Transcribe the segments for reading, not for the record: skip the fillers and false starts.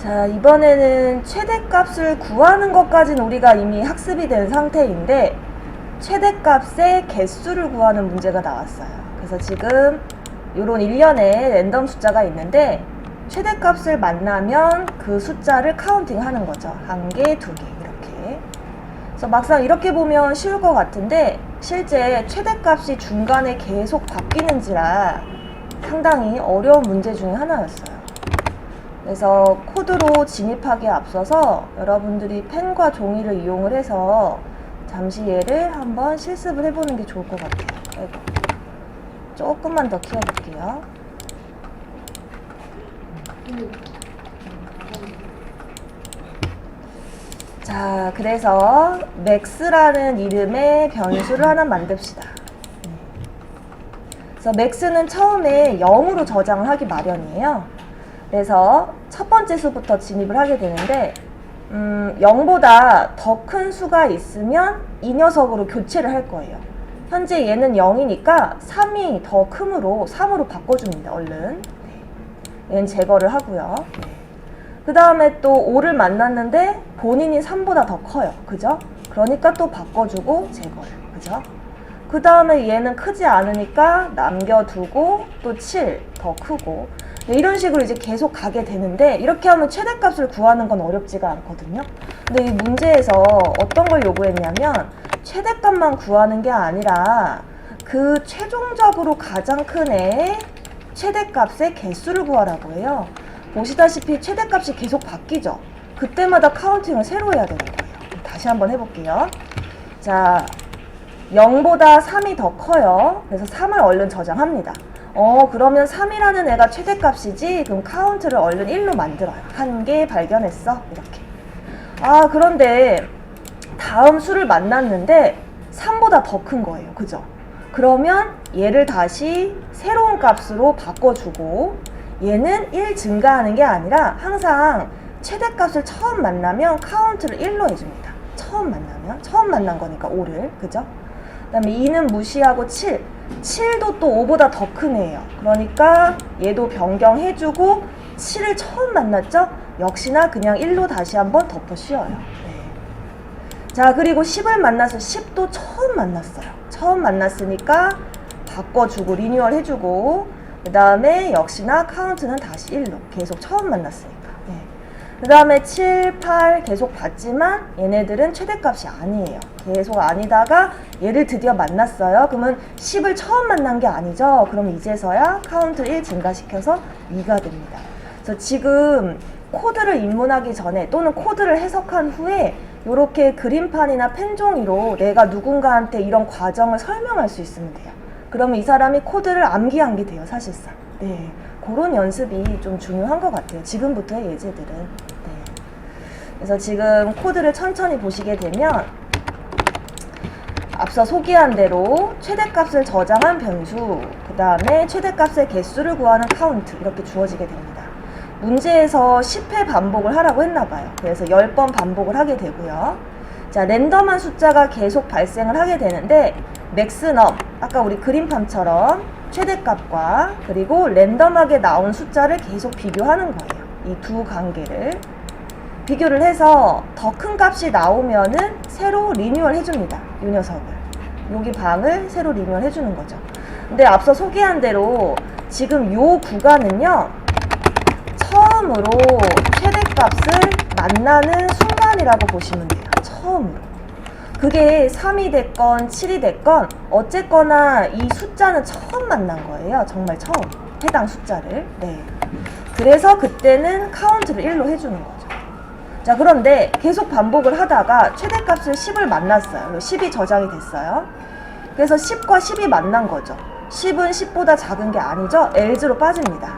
자, 이번에는 최대값을 구하는 것까지는 우리가 이미 학습이 된 상태인데 최대값의 개수를 구하는 문제가 나왔어요. 그래서 지금 요런 일련의 랜덤 숫자가 있는데 최대값을 만나면 그 숫자를 카운팅 하는 거죠. 한 개, 두 개 이렇게. 그래서 막상 이렇게 보면 쉬울 것 같은데 실제 최대값이 중간에 계속 바뀌는지라 상당히 어려운 문제 중에 하나였어요. 그래서 코드로 진입하기에 앞서서 여러분들이 펜과 종이를 이용을 해서 잠시 얘를 한번 실습을 해보는 게 좋을 것 같아요. 아이고. 조금만 더 키워볼게요. 자, 그래서 max라는 이름의 변수를 하나 만듭시다. 그래서 max는 처음에 0으로 저장을 하기 마련이에요. 그래서 첫 번째 수부터 진입을 하게 되는데 0보다 더 큰 수가 있으면 이 녀석으로 교체를 할 거예요. 현재 얘는 0이니까 3이 더 크므로 3으로 바꿔줍니다. 얼른. 얘는 제거를 하고요. 그 다음에 또 5를 만났는데 본인이 3보다 더 커요. 그죠? 그러니까 또 바꿔주고 제거를. 그죠? 그 다음에 얘는 크지 않으니까 남겨두고 또 7 더 크고 이런 식으로 이제 계속 가게 되는데 이렇게 하면 최대값을 구하는 건 어렵지가 않거든요. 근데 이 문제에서 어떤 걸 요구했냐면 최대값만 구하는 게 아니라 그 최종적으로 가장 큰 애의 최대값의 개수를 구하라고 해요. 보시다시피 최대값이 계속 바뀌죠. 그때마다 카운팅을 새로 해야 되는 거예요. 다시 한번 해볼게요. 자, 0보다 3이 더 커요. 그래서 3을 얼른 저장합니다. 그러면 3이라는 애가 최대값이지? 그럼 카운트를 얼른 1로 만들어요. 한 개 발견했어. 이렇게. 그런데 다음 수를 만났는데 3보다 더 큰 거예요. 그죠? 그러면 얘를 다시 새로운 값으로 바꿔주고 얘는 1 증가하는 게 아니라 항상 최대값을 처음 만나면 카운트를 1로 해줍니다. 처음 만난 거니까 5를. 그죠? 그 다음에 2는 무시하고 7도 또 5보다 더 큰 애예요. 그러니까 얘도 변경해주고 7을 처음 만났죠? 역시나 그냥 1로 다시 한번 덮어 씌워요. 자, 그리고 10을 만나서 10도 처음 만났어요. 처음 만났으니까 바꿔주고 리뉴얼 해주고 그 다음에 역시나 카운트는 다시 1로 계속 처음 만났으니까. 그 다음에 7, 8 계속 봤지만 얘네들은 최대값이 아니에요. 계속 아니다가 얘를 드디어 만났어요. 그러면 10을 처음 만난 게 아니죠. 그럼 이제서야 카운트를 1 증가시켜서 2가 됩니다. 그래서 지금 코드를 입문하기 전에 또는 코드를 해석한 후에 이렇게 그림판이나 펜종이로 내가 누군가한테 이런 과정을 설명할 수 있으면 돼요. 그러면 이 사람이 코드를 암기한 게 돼요, 사실상. 네. 그런 연습이 좀 중요한 것 같아요. 지금부터의 예제들은. 그래서 지금 코드를 천천히 보시게 되면 앞서 소개한 대로 최대값을 저장한 변수, 그 다음에 최대값의 개수를 구하는 카운트 이렇게 주어지게 됩니다. 문제에서 10회 반복을 하라고 했나봐요. 그래서 10번 반복을 하게 되고요. 자, 랜덤한 숫자가 계속 발생을 하게 되는데 맥스넘, 아까 우리 그림판처럼 최대값과 그리고 랜덤하게 나온 숫자를 계속 비교하는 거예요. 이 두 관계를 비교를 해서 더 큰 값이 나오면은 새로 리뉴얼 해줍니다. 이 녀석을. 여기 방을 새로 리뉴얼 해주는 거죠. 근데 앞서 소개한 대로 지금 요 구간은요, 처음으로 최대값을 만나는 순간이라고 보시면 돼요. 처음으로. 그게 3이 됐건 7이 됐건 어쨌거나 이 숫자는 처음 만난 거예요. 정말 처음. 해당 숫자를. 네. 그래서 그때는 카운트를 1로 해주는 거죠. 자, 그런데 계속 반복을 하다가 최대값을 10을 만났어요. 10이 저장이 됐어요. 그래서 10과 10이 만난 거죠. 10은 10보다 작은 게 아니죠. else로 빠집니다.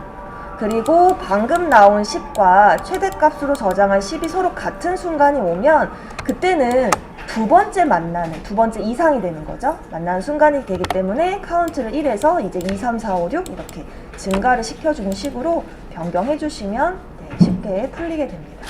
그리고 방금 나온 10과 최대값으로 저장한 10이 서로 같은 순간이 오면 그때는 두 번째 이상이 되는 거죠. 만나는 순간이 되기 때문에 카운트를 1에서 이제 2, 3, 4, 5, 6 이렇게 증가를 시켜주는 식으로 변경해 주시면 쉽게 풀리게 됩니다.